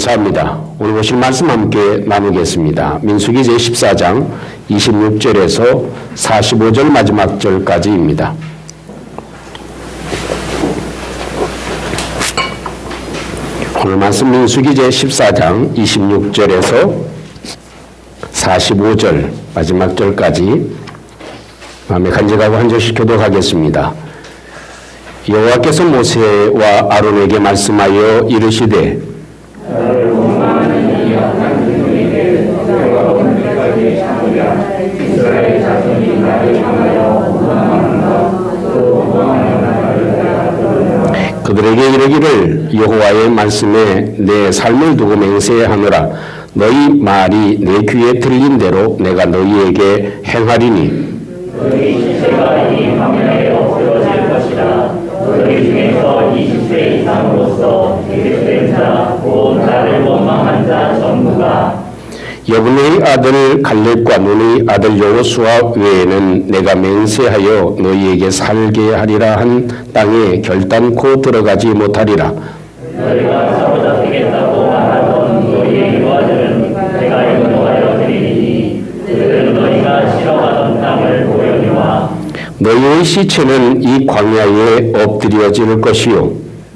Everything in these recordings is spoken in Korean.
감사합니다. 오늘 보실 말씀 함께 나누겠습니다. 민수기 제14장 26절에서 45절 마지막 절까지입니다. 오늘 말씀 민수기 제14장 26절에서 45절 마지막 절까지 마음에 간직하고 한 절씩 교독하겠습니다. 여호와께서 모세와 아론에게 말씀하여 이르시되 그들에게 이르기를 여호와의 말씀에 내 삶을 두고 맹세하노라. 너희 말이 내 귀에 들린 대로 내가 너희에게 행하리니 너희 시체가 이 광야에 엎드러질 것이다. 너희 중에서 20세 이상으로서 계획된 자, 곧 나를 원망한 자 전부가 여분의 아들 갈렙과 눈의 아들 여호수아 외에는 내가 맹세하여 너희에게 살게 하리라 한 땅에 결단코 들어가지 못하리라. 너희가 사로잡히겠다고 말하던 너희의 유아들은 내가 인도하여 드리니 그들은 너희가 싫어하던 땅을 보여주마. 너희의 시체는 이 광야에 엎드려질 것이요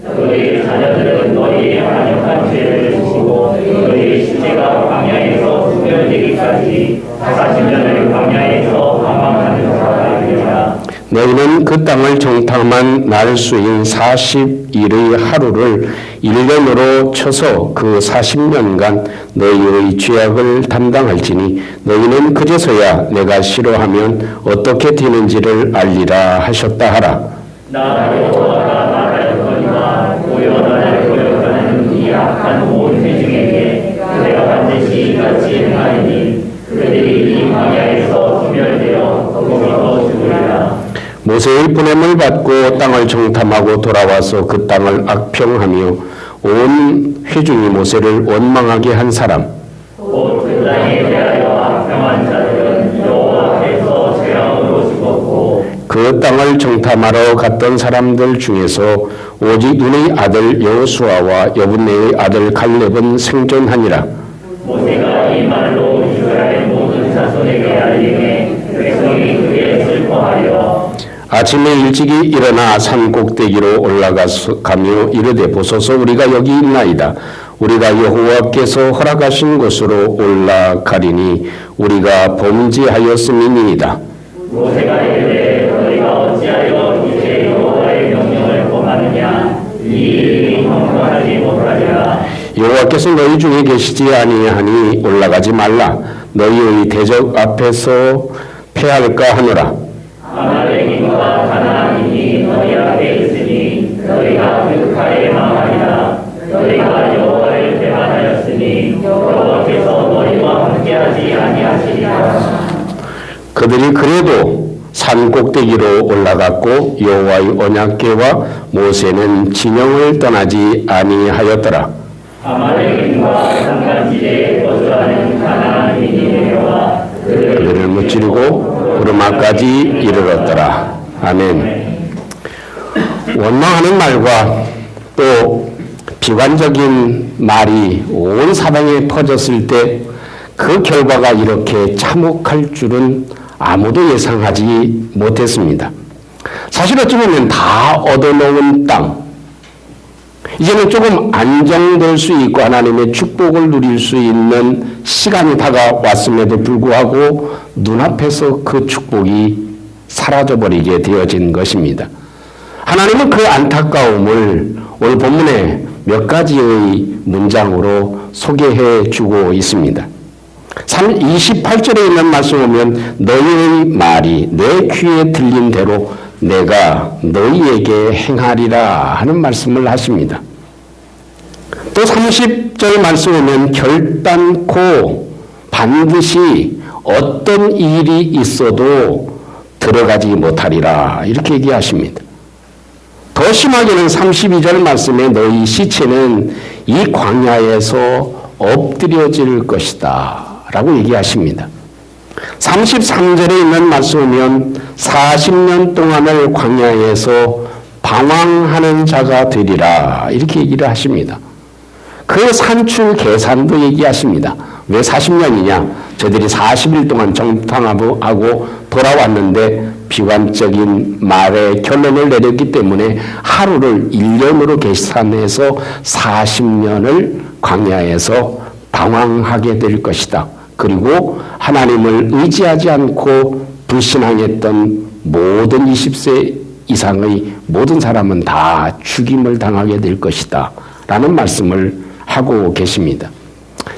너희의 자녀들은 너희의 반역한 죄를 지시고 너희의 시체가 광야에서 소멸되기까지 40년을 광야에서 방황하는 자가 되리라. 너희는 그 땅을 정탐한 날수인 40일의 하루를 1년으로 쳐서 그 40년간 너희의 죄악을 담당할지니 너희는 그제서야 내가 싫어하면 어떻게 되는지를 알리라 하셨다 하라. 나 여호와가 말하였거니와 오여 나를 거역하는 이 악한 온 회중에게 내가 반드시 이같이 행하리니 그들이 이 광야에서 소멸되어 거기서 죽으리라. 모세의 보냄을 받고 땅을 정탐하고 돌아와서 그 땅을 악평하며 온 회중이 모세를 원망하게 한 사람 곧 그 땅에 대하여 악평한 자들은 여호와 앞에서 재앙으로 죽었고 그 땅을 정탐하러 갔던 사람들 중에서 오직 눈의 아들 여호수아와 여분네의 아들 갈렙은 생존하니라. 모세가 이 말로 이스라엘 모든 자손에게 알리매 백성이 그에 슬퍼하여 아침에 일찍이 일어나 산 꼭대기로 올라가며 이르되 보소서 우리가 여기 있나이다. 우리가 여호와께서 허락하신 곳으로 올라가리니 우리가 범죄하였음이니이다. 모세가 이르되 너희가 어찌하여 이제 여호와의 명령을 범하느냐 이 일이 형통하지 못하리라. 여호와께서 너희 중에 계시지 아니하니 올라가지 말라. 너희의 대적 앞에서 패할까 하노라. 아말렉인과 가나안인이 너희 앞에 있으니 너희가 흑하에 망하리라. 너희가 여호와를 배반하였으니 여호와께서 너희와 함께하지 아니하시리라. 그들이 그래도 산 꼭대기로 올라갔고 여호와의 언약궤와 모세는 진영을 떠나지 아니하였더라. 아말렉인과 산간지대에 거주하는 가나안인이 내려와 그들을 무찌르고 부르마까지 이르렀더라. 아멘. 원망하는 말과 또 비관적인 말이 온 사방에 퍼졌을 때 그 결과가 이렇게 참혹할 줄은 아무도 예상하지 못했습니다. 사실 어찌 보면 다 얻어놓은 땅, 이제는 조금 안정될 수 있고 하나님의 축복을 누릴 수 있는 시간이 다가왔음에도 불구하고 눈앞에서 그 축복이 사라져버리게 되어진 것입니다. 하나님은 그 안타까움을 오늘 본문에 몇 가지의 문장으로 소개해 주고 있습니다. 28절에 있는 말씀 보면 너희의 말이 내 귀에 들린 대로 내가 너희에게 행하리라 하는 말씀을 하십니다. 또 30절 말씀 보면 결단코 반드시 어떤 일이 있어도 들어가지 못하리라 이렇게 얘기하십니다. 더 심하게는 32절 말씀에 너희 시체는 이 광야에서 엎드려질 것이다 라고 얘기하십니다. 33절에 있는 말씀이면 40년 동안을 광야에서 방황하는 자가 되리라 이렇게 얘기를 하십니다. 그 산출 계산도 얘기하십니다. 왜 40년이냐? 저들이 40일 동안 정탐하고 돌아왔는데 비관적인 말에 결론을 내렸기 때문에 하루를 1년으로 계산해서 40년을 광야에서 방황하게 될 것이다. 그리고 하나님을 의지하지 않고 불신앙했던 모든 20세 이상의 모든 사람은 다 죽임을 당하게 될 것이다. 라는 말씀을 하고 계십니다.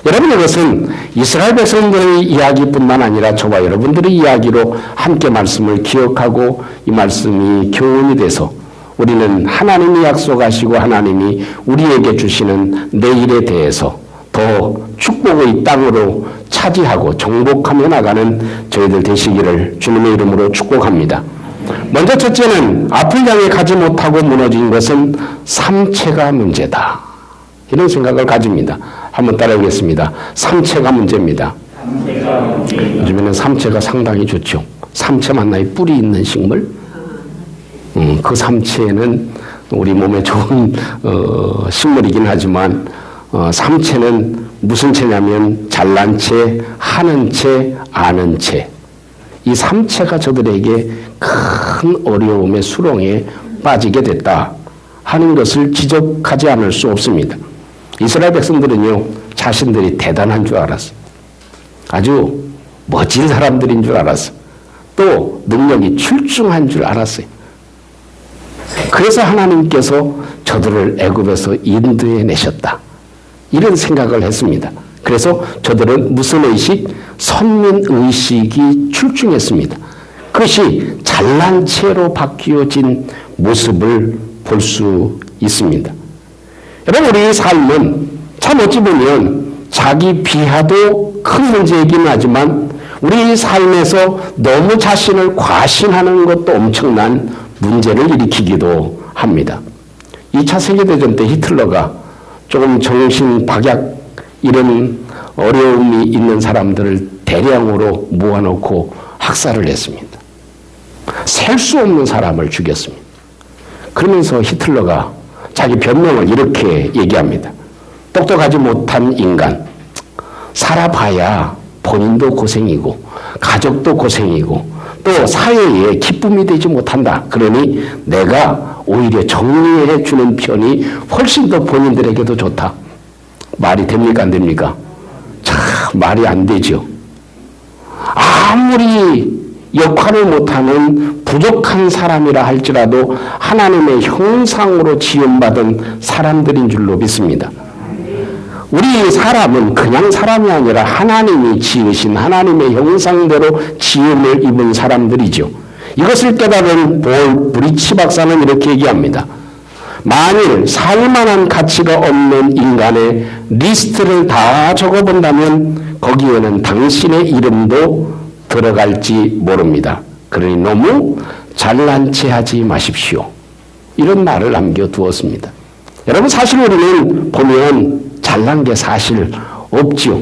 여러분, 이것은 이스라엘 백성들의 이야기뿐만 아니라 저와 여러분들의 이야기로 함께 말씀을 기억하고 이 말씀이 교훈이 돼서 우리는 하나님이 약속하시고 하나님이 우리에게 주시는 내일에 대해서 더 축복의 땅으로 차지하고 정복하며 나가는 저희들 되시기를 주님의 이름으로 축복합니다. 먼저 첫째는 앞을 향해 가지 못하고 무너진 것은 삼체가 문제다. 이런 생각을 가집니다. 한번 따라하겠습니다. 삼체가 문제입니다. 요즘에는 삼체가 상당히 좋죠. 삼체 맞나요? 뿌리 있는 식물? 그 삼체는 우리 몸에 좋은 식물이긴 하지만 삼체는 무슨 체냐면 잘난 채, 하는 채, 아는 채. 이 삼체가 저들에게 큰 어려움의 수렁에 빠지게 됐다 하는 것을 지적하지 않을 수 없습니다. 이스라엘 백성들은요, 자신들이 대단한 줄 알았어요. 아주 멋진 사람들인 줄 알았어요. 또 능력이 출중한 줄 알았어요. 그래서 하나님께서 저들을 애굽에서 인도해 내셨다. 이런 생각을 했습니다. 그래서 저들은 무슨 의식? 선민의식이 출중했습니다. 그것이 잘난 채로 바뀌어진 모습을 볼 수 있습니다. 여러분, 우리의 삶은 참 어찌 보면 자기 비하도 큰 문제이긴 하지만 우리 삶에서 너무 자신을 과신하는 것도 엄청난 문제를 일으키기도 합니다. 2차 세계대전 때 히틀러가 조금 정신박약 이런 어려움이 있는 사람들을 대량으로 모아놓고 학살을 했습니다. 셀 수 없는 사람을 죽였습니다. 그러면서 히틀러가 자기 변명을 이렇게 얘기합니다. 똑똑하지 못한 인간, 살아봐야 본인도 고생이고 가족도 고생이고 또 사회에 기쁨이 되지 못한다. 그러니 내가 오히려 정리해 주는 편이 훨씬 더 본인들에게도 좋다. 말이 됩니까? 안 됩니까? 참 말이 안 되죠. 아무리 역할을 못하는 부족한 사람이라 할지라도 하나님의 형상으로 지음받은 사람들인 줄로 믿습니다. 우리 사람은 그냥 사람이 아니라 하나님이 지으신 하나님의 형상대로 지음을 입은 사람들이죠. 이것을 깨달은 볼 브리치 박사는 이렇게 얘기합니다. 만일 살만한 가치가 없는 인간의 리스트를 다 적어본다면 거기에는 당신의 이름도 들어갈지 모릅니다. 그러니 너무 잘난 체 하지 마십시오. 이런 말을 남겨두었습니다. 여러분, 사실 우리는 보면 잘난 게 사실 없지요.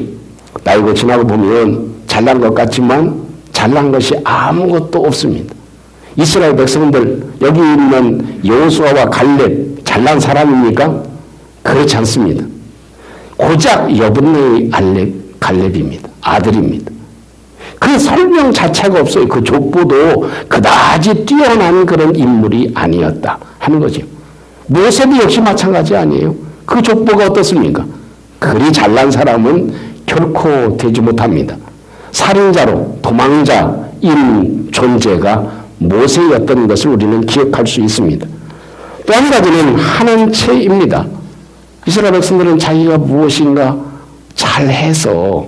나이가 지나고 보면 잘난 것 같지만 잘난 것이 아무것도 없습니다. 이스라엘 백성들, 여기 있는 여호수아와 갈렙 잘난 사람입니까? 그렇지 않습니다. 고작 여분의 갈렙입니다. 아들입니다. 그 설명 자체가 없어요. 그 족보도 그다지 뛰어난 그런 인물이 아니었다 하는 거죠. 모세도 역시 마찬가지 아니에요. 그 족보가 어떻습니까? 그리 잘난 사람은 결코 되지 못합니다. 살인자로 도망자인 존재가 모세였던 것을 우리는 기억할 수 있습니다. 또 한 가지는 하는 채입니다. 이스라엘 백성들은 자기가 무엇인가 잘해서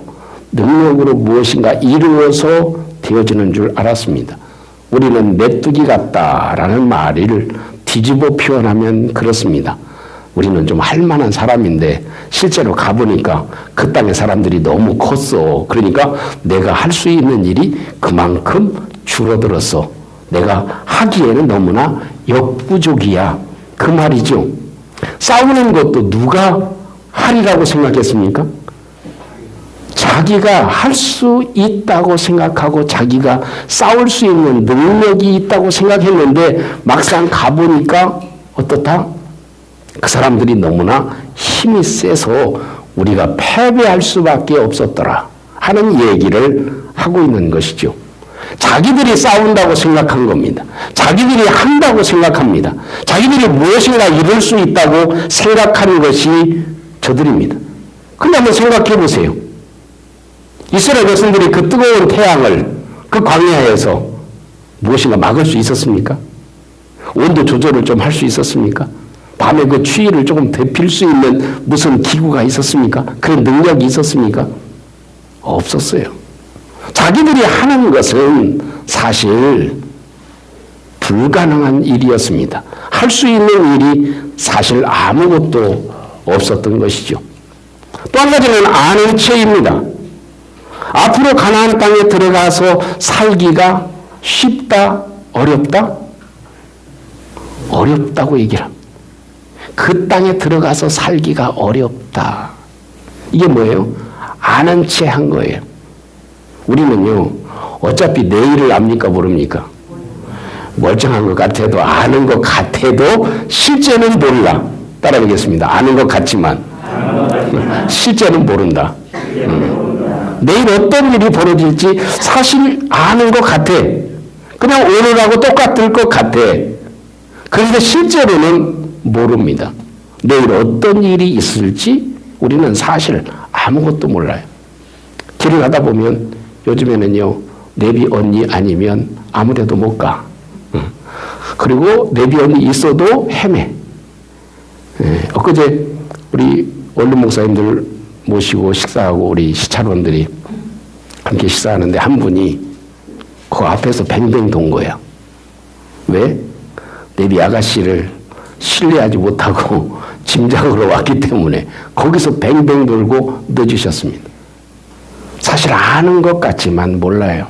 능력으로 무엇인가 이루어서 되어지는 줄 알았습니다. 우리는 메뚜기 같다라는 말을 뒤집어 표현하면 그렇습니다. 우리는 좀 할만한 사람인데 실제로 가보니까 그 땅의 사람들이 너무 컸어. 그러니까 내가 할 수 있는 일이 그만큼 줄어들었어. 내가 하기에는 너무나 역부족이야. 그 말이죠. 싸우는 것도 누가 하리라고 생각했습니까? 자기가 할 수 있다고 생각하고 자기가 싸울 수 있는 능력이 있다고 생각했는데 막상 가보니까 어떻다? 그 사람들이 너무나 힘이 세서 우리가 패배할 수밖에 없었더라 하는 얘기를 하고 있는 것이죠. 자기들이 싸운다고 생각한 겁니다. 자기들이 한다고 생각합니다. 자기들이 무엇인가 이룰 수 있다고 생각하는 것이 저들입니다. 근데 한번 생각해 보세요. 이스라엘 백성들이 그 뜨거운 태양을 그 광야에서 무엇인가 막을 수 있었습니까? 온도 조절을 좀 할 수 있었습니까? 밤에 그 추위를 조금 데필 수 있는 무슨 기구가 있었습니까? 그런 능력이 있었습니까? 없었어요. 자기들이 하는 것은 사실 불가능한 일이었습니다. 할 수 있는 일이 사실 아무것도 없었던 것이죠. 또 한 가지는 아는 체입니다. 앞으로 가나안 땅에 들어가서 살기가 쉽다, 어렵다? 어렵다고 얘기를 합니다. 그 땅에 들어가서 살기가 어렵다. 이게 뭐예요? 아는 채 한 거예요. 우리는요, 어차피 내일을 압니까, 모릅니까? 멀쩡한 것 같아도, 아는 것 같아도, 실제는 몰라. 따라하겠습니다. 아는 것 같지만, 실제는 모른다. 내일 어떤 일이 벌어질지 사실 아는 것 같아. 그냥 오늘하고 똑같을 것 같아. 그런데 실제로는 모릅니다. 내일 어떤 일이 있을지 우리는 사실 아무것도 몰라요. 길을 가다 보면 요즘에는요, 내비 언니 아니면 아무데도 못 가. 그리고 내비 언니 있어도 헤매. 엊그제 우리 원룸 목사님들 모시고 식사하고 우리 시찰원들이 함께 식사하는데 한 분이 그 앞에서 뱅뱅 돈 거야. 왜? 내비 아가씨를 신뢰하지 못하고 짐작으로 왔기 때문에 거기서 뱅뱅 돌고 늦으셨습니다. 사실 아는 것 같지만 몰라요.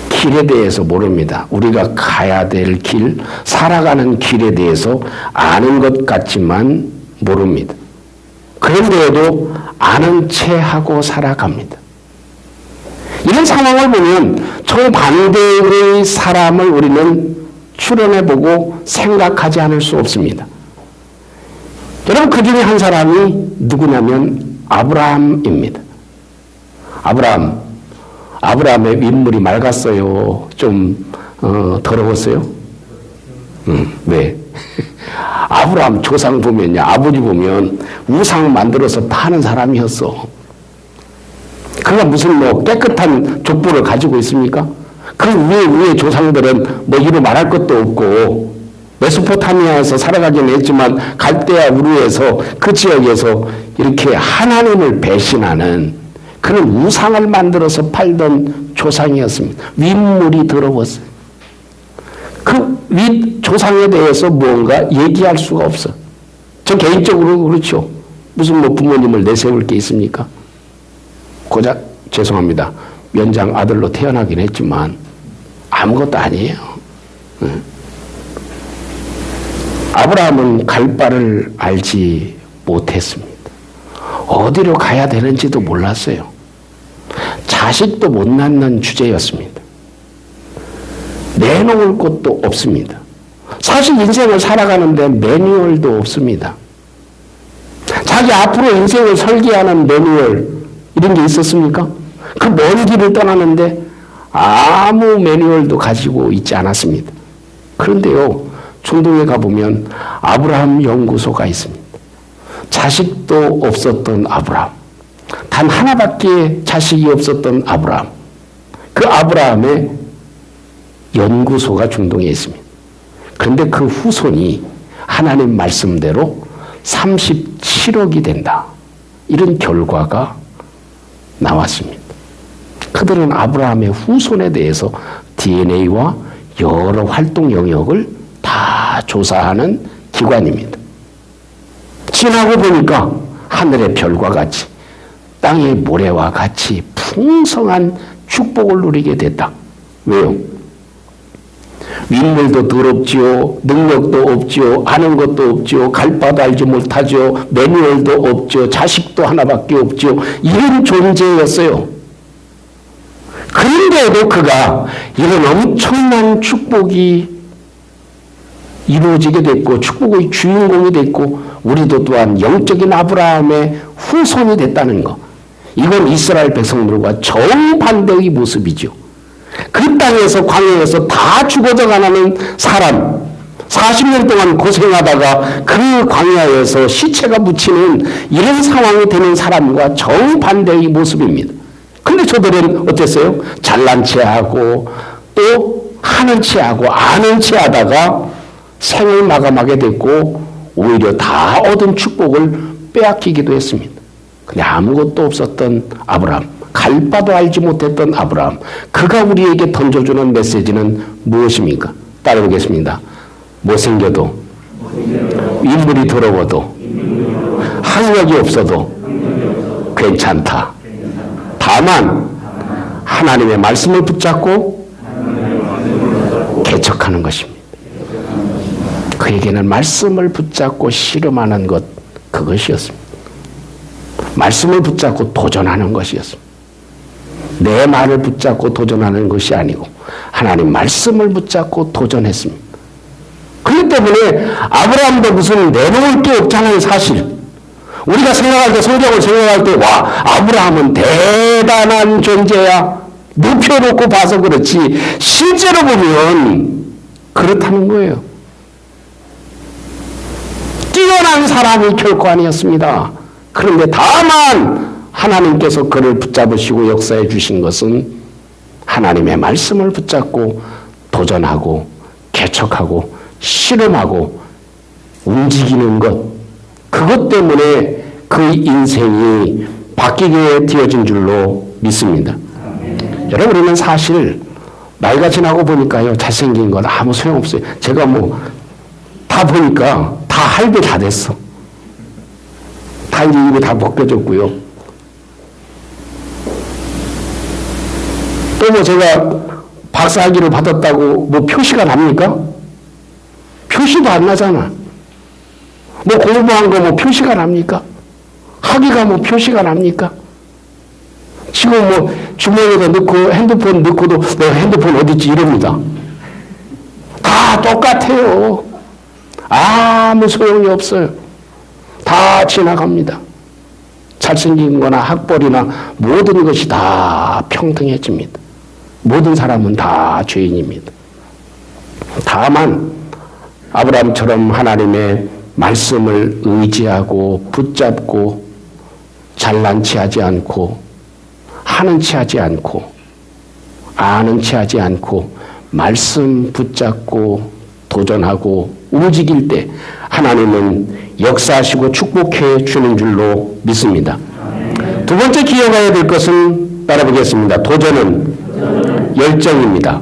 길에 대해서 모릅니다. 우리가 가야 될 길, 살아가는 길에 대해서 아는 것 같지만 모릅니다. 그런데도 아는 채 하고 살아갑니다. 이런 상황을 보면 정반대의 사람을 우리는 추론해보고 생각하지 않을 수 없습니다. 여러분, 그 중에 한 사람이 누구냐면 아브라함입니다. 아브라함의 윗물이 맑았어요? 좀 더러웠어요? 왜? 아브라함 조상 보면요, 아버지 보면 우상 만들어서 파는 사람이었어. 그가 무슨 뭐 깨끗한 족보를 가지고 있습니까? 그 위에 조상들은 뭐 이루 말할 것도 없고 메소포타미아에서 살아가긴 했지만 갈대아 우르에서 그 지역에서 이렇게 하나님을 배신하는 그런 우상을 만들어서 팔던 조상이었습니다. 윗물이 더러웠어요. 그 윗조상에 대해서 무언가 얘기할 수가 없어. 저 개인적으로 그렇죠. 무슨 뭐 부모님을 내세울 게 있습니까? 고작 죄송합니다. 면장 아들로 태어나긴 했지만 아무것도 아니에요. 아브라함은 갈 바를 알지 못했습니다. 어디로 가야 되는지도 몰랐어요. 자식도 못 낳는 주제였습니다. 내놓을 곳도 없습니다. 사실 인생을 살아가는데 매뉴얼도 없습니다. 자기 앞으로 인생을 설계하는 매뉴얼 이런 게 있었습니까? 그 먼 길을 떠나는데 아무 매뉴얼도 가지고 있지 않았습니다. 그런데요, 중동에 가보면 아브라함 연구소가 있습니다. 자식도 없었던 아브라함, 단 하나밖에 자식이 없었던 아브라함, 그 아브라함의 연구소가 중동에 있습니다. 그런데 그 후손이 하나님 말씀대로 37억이 된다. 이런 결과가 나왔습니다. 그들은 아브라함의 후손에 대해서 DNA와 여러 활동 영역을 다 조사하는 기관입니다. 지나고 보니까 하늘의 별과 같이 땅의 모래와 같이 풍성한 축복을 누리게 됐다. 왜요? 윗물도 더럽지요, 능력도 없지요, 아는 것도 없지요, 갈 바도 알지 못하죠, 매뉴얼도 없죠, 자식도 하나밖에 없죠. 이런 존재였어요. 그런데도 그가 이런 엄청난 축복이 이루어지게 됐고 축복의 주인공이 됐고 우리도 또한 영적인 아브라함의 후손이 됐다는 것. 이건 이스라엘 백성들과 정반대의 모습이죠. 그 땅에서 광야에서 다 죽어져 가는 사람 40년 동안 고생하다가 그 광야에서 시체가 묻히는 이런 상황이 되는 사람과 정반대의 모습입니다. 근데 저들은 어땠어요? 잘난 체하고 또 하는 체하고 아는 체하다가 생을 마감하게 됐고 오히려 다 얻은 축복을 빼앗기기도 했습니다. 근데 아무것도 없었던 아브라함, 갈 바도 알지 못했던 아브라함, 그가 우리에게 던져주는 메시지는 무엇입니까? 따라보겠습니다. 못생겨도, 인물이 더러워도, 학력이 없어도 괜찮다. 다만 하나님의 말씀을 붙잡고 개척하는 것입니다. 그에게는 말씀을 붙잡고 씨름하는 것, 그것이었습니다. 말씀을 붙잡고 도전하는 것이었습니다. 내 말을 붙잡고 도전하는 것이 아니고 하나님 말씀을 붙잡고 도전했습니다. 그렇기 때문에 아브라함도 무슨 내놓을 게 없잖아요, 사실. 우리가 생각할 때, 성경을 생각할 때, 와, 아브라함은 대단한 존재야. 높여놓고 봐서 그렇지. 실제로 보면 그렇다는 거예요. 뛰어난 사람이 결코 아니었습니다. 그런데 다만 하나님께서 그를 붙잡으시고 역사해 주신 것은 하나님의 말씀을 붙잡고 도전하고 개척하고 실험하고 움직이는 것, 그것 때문에 그 인생이 바뀌게 되어진 줄로 믿습니다. 여러분, 우리는 사실 나이가 지나고 보니까요, 잘생긴 건 아무 소용없어요. 제가 다 보니까 다 할배 다 됐어. 다 이제 입이 다 벗겨졌고요. 또 제가 박사학위를 받았다고 표시가 납니까? 표시도 안 나잖아. 공부한 거 표시가 납니까? 학위가 표시가 납니까? 지금 주머니에다 넣고 핸드폰 넣고도 내가 핸드폰 어딨지 이럽니다. 다 똑같아요. 아무 소용이 없어요. 다 지나갑니다. 잘생긴 거나 학벌이나 모든 것이 다 평등해집니다. 모든 사람은 다 죄인입니다. 다만 아브라함처럼 하나님의 말씀을 의지하고 붙잡고 잘난 체하지 않고 하는 체하지 않고 아는 체하지 않고 말씀 붙잡고 도전하고 움직일 때 하나님은 역사하시고 축복해 주는 줄로 믿습니다. 두 번째 기억해야 될 것은 따라보겠습니다. 도전은 열정입니다.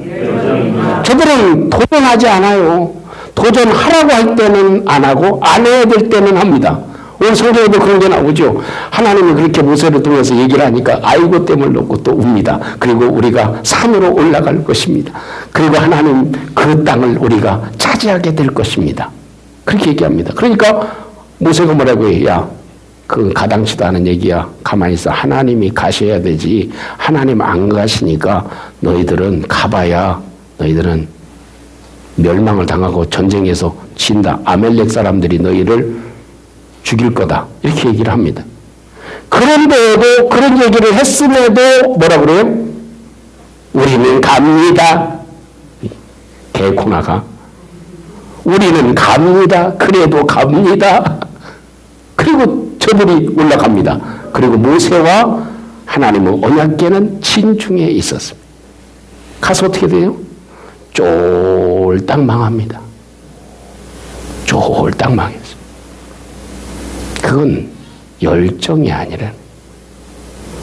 저들은 도전하지 않아요. 도전하라고 할 때는 안 하고 안 해야 될 때는 합니다. 오늘 성경에도 그런 게 나오죠. 하나님이 그렇게 모세를 통해서 얘기를 하니까 아이고 댐을 놓고 또 웁니다. 그리고 우리가 산으로 올라갈 것입니다. 그리고 하나님 그 땅을 우리가 차지하게 될 것입니다. 그렇게 얘기합니다. 그러니까 모세가 뭐라고 해요? 야, 그 가당치도 않은 얘기야. 가만히 있어. 하나님이 가셔야 되지. 하나님 안 가시니까 너희들은 가봐야 너희들은 멸망을 당하고 전쟁에서 진다. 아멜렉 사람들이 너희를 죽일 거다. 이렇게 얘기를 합니다. 그런데도 그런 얘기를 했음에도 뭐라 그래요? 우리는 갑니다. 개코나가. 우리는 갑니다. 그래도 갑니다. 그리고 저들이 올라갑니다. 그리고 모세와 하나님의 언약궤는 진중에 있었습니다. 가서 어떻게 돼요? 쫄딱 망합니다. 쫄딱 망했어요. 그건 열정이 아니라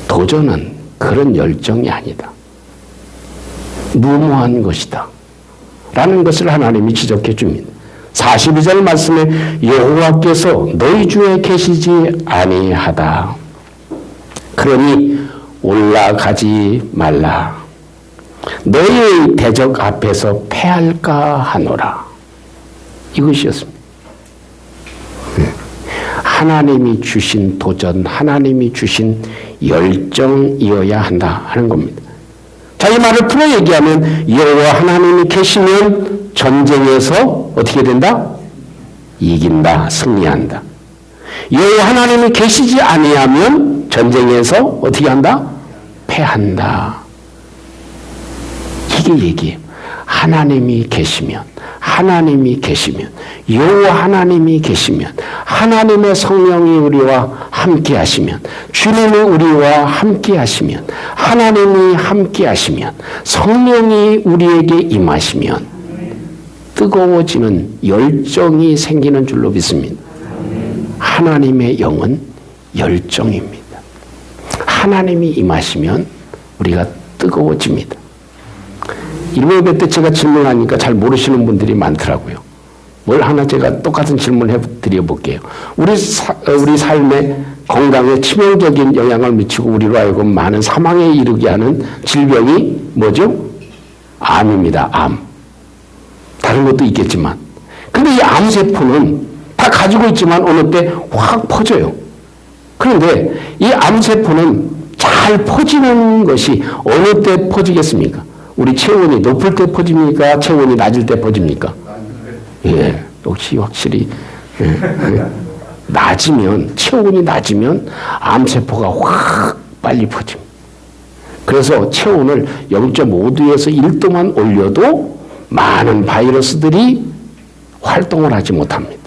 도전은 그런 열정이 아니다. 무모한 것이다. 라는 것을 하나님이 지적해 줍니다. 42절 말씀에 여호와께서 너희 중에 계시지 아니하다. 그러니 올라가지 말라. 너희의 대적 앞에서 패할까 하노라. 이것이었습니다. 하나님이 주신 도전, 하나님이 주신 열정이어야 한다 하는 겁니다. 자, 이 말을 풀어 얘기하면 여호와 하나님이 계시면 전쟁에서 어떻게 된다? 이긴다, 승리한다. 여호와 하나님이 계시지 아니하면 전쟁에서 어떻게 한다? 패한다. 이게 얘기예요. 하나님이 계시면, 여호와 하나님이 계시면, 하나님의 성령이 우리와 함께 하시면, 주님이 우리와 함께 하시면, 하나님이 함께 하시면, 성령이 우리에게 임하시면 뜨거워지는 열정이 생기는 줄로 믿습니다. 하나님의 영은 열정입니다. 하나님이 임하시면 우리가 뜨거워집니다. 일본 예배 때 제가 질문하니까 잘 모르시는 분들이 많더라고요. 뭘 하나 제가 똑같은 질문 해드려볼게요. 우리 삶의 건강에 치명적인 영향을 미치고 우리로 하여금 많은 사망에 이르게 하는 질병이 뭐죠? 암입니다. 암. 다른 것도 있겠지만. 근데 이 암세포는 다 가지고 있지만 어느 때 확 퍼져요. 그런데 이 암세포는 잘 퍼지는 것이 어느 때 퍼지겠습니까? 우리 체온이 높을 때 퍼집니까? 체온이 낮을 때 퍼집니까? 예, 역시 확실히 낮으면, 체온이 낮으면 암세포가 확 빨리 퍼집니다. 그래서 체온을 0.5도에서 1도만 올려도 많은 바이러스들이 활동을 하지 못합니다.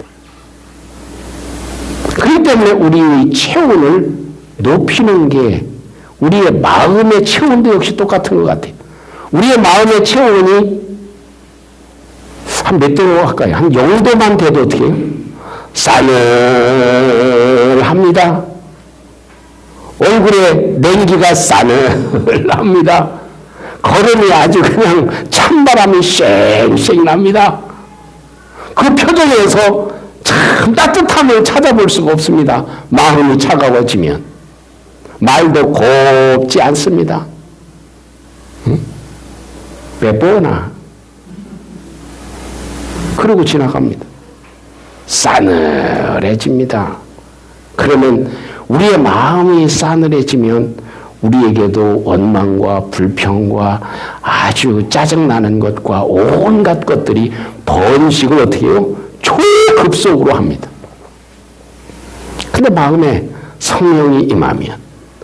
그렇기 때문에 우리의 체온을 높이는 게 우리의 마음의 체온도 역시 똑같은 것 같아요. 우리의 마음의 체온이 한 몇 도로 할까요? 한 0도만 돼도 어떻게 해요? 싸늘합니다. 얼굴에 냉기가 싸늘합니다. 걸음이 아주 그냥 찬바람이 쌩쌩 납니다. 그 표정에서 참 따뜻함을 찾아볼 수가 없습니다. 마음이 차가워지면 말도 곱지 않습니다. 응? 몇 번이나 그러고 지나갑니다. 싸늘해집니다. 그러면 우리의 마음이 싸늘해지면 우리에게도 원망과 불평과 아주 짜증나는 것과 온갖 것들이 번식을 어떻게 해요? 초급속으로 합니다. 근데 마음에 성령이 임하면,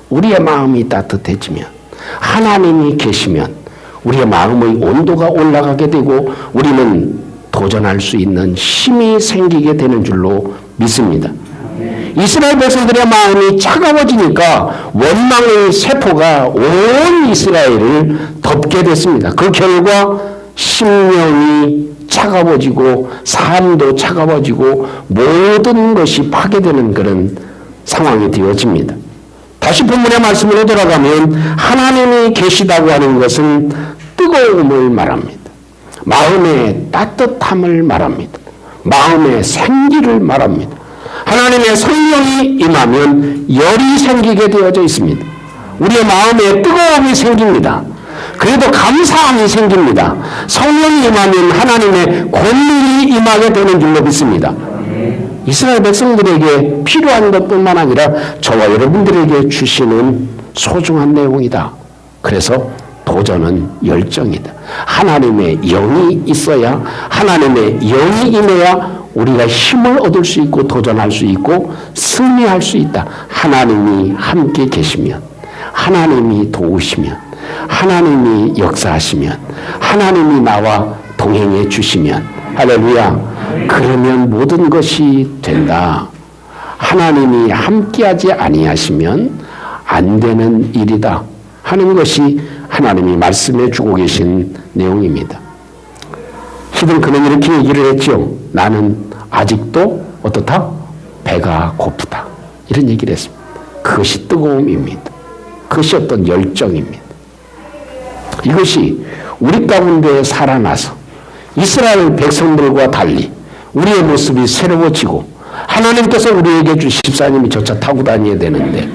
우리의 마음이 따뜻해지면, 하나님이 계시면 우리의 마음의 온도가 올라가게 되고 우리는 도전할 수 있는 힘이 생기게 되는 줄로 믿습니다. 이스라엘 백성들의 마음이 차가워지니까 원망의 세포가 온 이스라엘을 덮게 됐습니다. 그 결과 심령이 차가워지고 삶도 차가워지고 모든 것이 파괴되는 그런 상황이 되어집니다. 다시 본문의 말씀으로 돌아가면 하나님이 계시다고 하는 것은 뜨거움을 말합니다. 마음의 따뜻함을 말합니다. 마음의 생기를 말합니다. 하나님의 성령이 임하면 열이 생기게 되어져 있습니다. 우리의 마음에 뜨거움이 생깁니다. 그래도 감사함이 생깁니다. 성령이 임하면 하나님의 권능이 임하게 되는 줄로 믿습니다. 이스라엘 백성들에게 필요한 것뿐만 아니라 저와 여러분들에게 주시는 소중한 내용이다. 그래서 도전은 열정이다. 하나님의 영이 있어야, 하나님의 영이 임해야 우리가 힘을 얻을 수 있고 도전할 수 있고 승리할 수 있다. 하나님이 함께 계시면, 하나님이 도우시면, 하나님이 역사하시면, 하나님이 나와 동행해 주시면, 할렐루야. 그러면 모든 것이 된다. 하나님이 함께하지 아니하시면 안 되는 일이다 하는 것이 하나님이 말씀해 주고 계신 내용입니다. 히든크는 이렇게 얘기를 했죠. 나는 아직도 어떻다? 배가 고프다. 이런 얘기를 했습니다. 그것이 뜨거움입니다. 그것이 어떤 열정입니다. 이것이 우리 가운데 살아나서 이스라엘 백성들과 달리 우리의 모습이 새로워지고, 하나님께서 우리에게 주신 집사님이 저 차 타고 다녀야 되는데,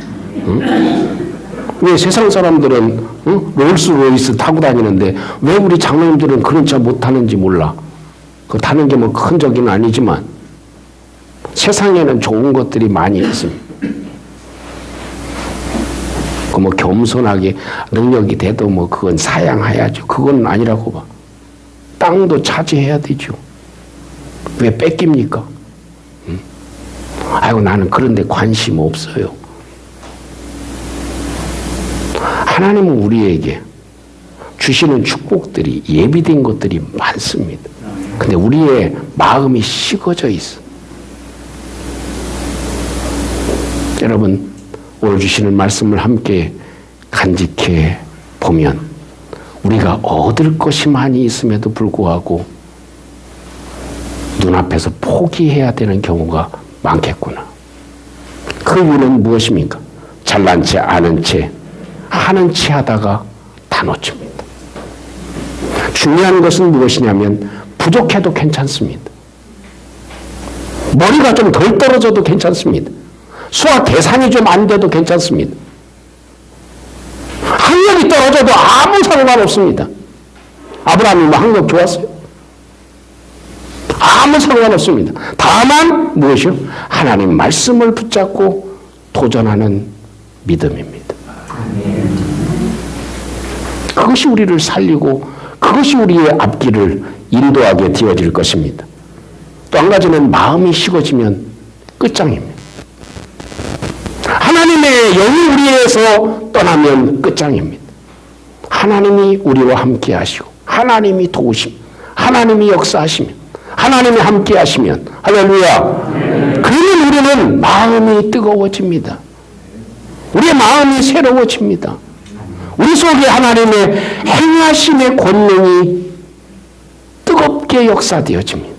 왜 세상 사람들은 롤스로이스 타고 다니는데 왜 우리 장로님들은 그런 차 못 타는지 몰라. 그 타는 게 뭐 큰 적은 아니지만 세상에는 좋은 것들이 많이 있습니다. 그 뭐 겸손하게 능력이 돼도 뭐 그건 사양해야죠. 그건 아니라고 봐. 땅도 차지해야 되죠. 왜 뺏깁니까? 아이고, 나는 그런 데 관심 없어요. 하나님은 우리에게 주시는 축복들이 예비된 것들이 많습니다. 근데 우리의 마음이 식어져 있어. 여러분, 오늘 주시는 말씀을 함께 간직해 보면 우리가 얻을 것이 많이 있음에도 불구하고 눈앞에서 포기해야 되는 경우가 많겠구나. 그 이유는 무엇입니까? 잘난 체, 아는 체, 하는 체 하다가 다 놓칩니다. 중요한 것은 무엇이냐면 부족해도 괜찮습니다. 머리가 좀 덜 떨어져도 괜찮습니다. 수학 계산이 좀 안 돼도 괜찮습니다. 학력이 떨어져도 아무 상관없습니다. 아브라함이 학력 좋았어요? 아무 상관없습니다. 다만 무엇이요? 하나님 말씀을 붙잡고 도전하는 믿음입니다. 그것이 우리를 살리고 그것이 우리의 앞길을 인도하게 되어질 것입니다. 또 한 가지는 마음이 식어지면 끝장입니다. 하나님의 영이 우리에서 떠나면 끝장입니다. 하나님이 우리와 함께 하시고 하나님이 도우시면 하나님이 역사하시면 하나님이 함께 하시면 할렐루야. 그러면 우리는 마음이 뜨거워집니다. 우리의 마음이 새로워집니다. 우리 속에 하나님의 행하심의 권능이 뜨겁게 역사되어집니다.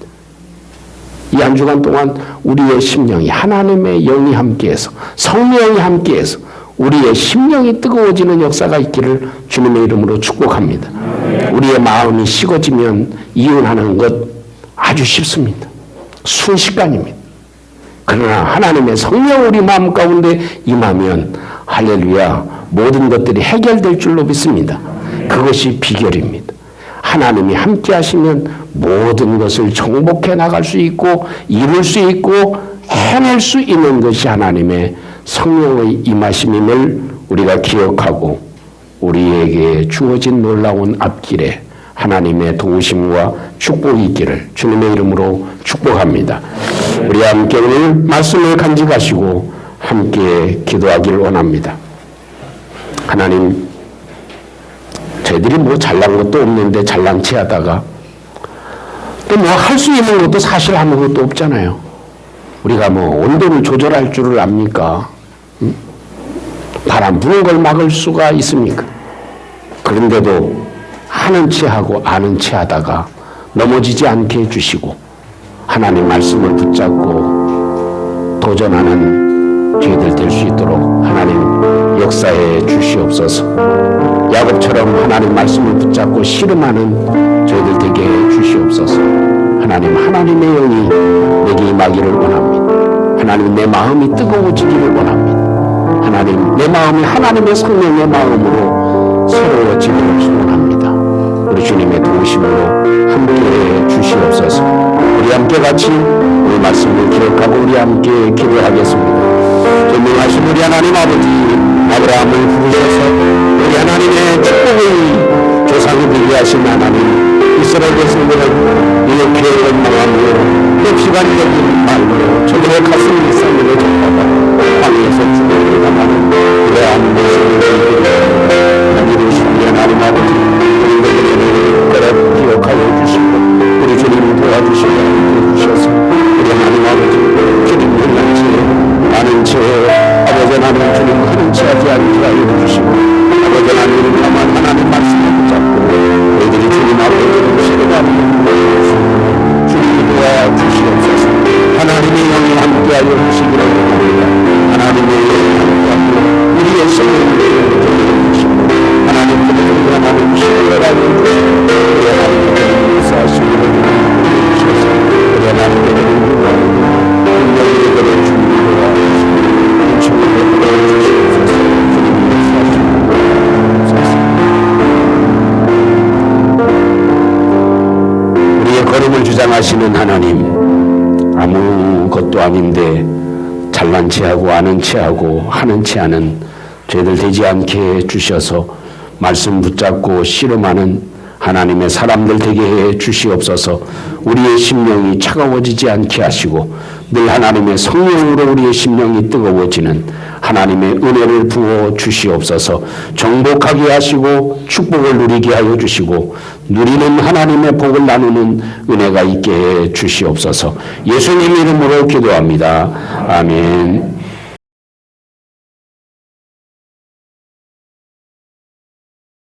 이 한 주간 동안 우리의 심령이 하나님의 영이 함께해서 성령이 함께해서 우리의 심령이 뜨거워지는 역사가 있기를 주님의 이름으로 축복합니다. 우리의 마음이 식어지면 이혼하는 것 아주 쉽습니다. 순식간입니다. 그러나 하나님의 성령 우리 마음 가운데 임하면 할렐루야 모든 것들이 해결될 줄로 믿습니다. 그것이 비결입니다. 하나님이 함께 하시면 모든 것을 정복해 나갈 수 있고 이룰 수 있고 해낼 수 있는 것이 하나님의 성령의 임하심임을 우리가 기억하고 우리에게 주어진 놀라운 앞길에 하나님의 도우심과 축복이 있기를 주님의 이름으로 축복합니다. 우리 함께 오늘 말씀을 간직하시고 함께 기도하기를 원합니다. 하나님, 저희들이 뭐 잘난 것도 없는데 잘난 체 하다가 또 뭐 할 수 있는 것도 사실 아무것도 없잖아요. 우리가 뭐 온도를 조절할 줄을 압니까? 바람 부는 걸 막을 수가 있습니까? 그런데도 하는 체 하고 아는 체 하다가 넘어지지 않게 해주시고 하나님 말씀을 붙잡고 도전하는 저희들 될 수 있도록 하나님 역사해 주시옵소서. 야곱처럼 하나님 말씀을 붙잡고 씨름하는 저희들 되게 해 주시옵소서. 하나님의 영이 내게 임하기를 원합니다. 하나님 내 마음이 뜨거워지기를 원합니다. 하나님 내 마음이 하나님의 성령의 마음으로 새로워지기를 소원합니다. 우리 주님의 도우심으로 함께해 주시옵소서. 우리 함께 같이 우리 말씀을 기억하고 우리 함께 기도하겠습니다. 전능하신 우리 하나님 아버지, 아브라함을 부르셔서 우리 하나님의 축복의 조상이 되게 하신 하나님, 이스라엘 백성들은 이렇게 원망하며 lep시간적인 말로 저들의 가슴이 싸늘해 졌다가 황해에서 죽음을 당하는 그러한 모습을 보이기를 이루신 우리 하나님 아버지, 우리들에게 꼭 기억하여 주시고 우리 주님을 도와주시고 해주셔서 우리 하나님 아버지 주님 연락체 아는 채 아버지 하나님 주님 하는 채 하지 않게 하여 주시고 아버지 하나님 다만 하나님 말씀을 붙잡고 너희들이 주님 앞에 실어가는 주님이 도와주시옵소서. 하나님의 영이 함께하여 주시기를 원합니다. 하나님의 영이 함께하고 우리의 생명을 주시고 하나님께서 하나님 신뢰하여 주시고 우리 하나님께서 역사하시기를 주셔서 우리 하나님께서 분명히 그들의 주님을 도와주시고 주님을 도와주시옵소서. 주님을 역사하시기를 우리의 걸음을 주장하시는 하나님, 아무것도 아닌데 잘난 체하고 아는 체하고 하는 체하는 죄들 되지 않게 해주셔서 말씀 붙잡고 씨름하는 하나님의 사람들 되게 해 주시옵소서. 우리의 심령이 차가워지지 않게 하시고 늘 하나님의 성령으로 우리의 심령이 뜨거워지는 하나님의 은혜를 부어 주시옵소서. 정복하게 하시고 축복을 누리게 하여 주시고 누리는 하나님의 복을 나누는 은혜가 있게 해 주시옵소서. 예수님 이름으로 기도합니다. 아멘.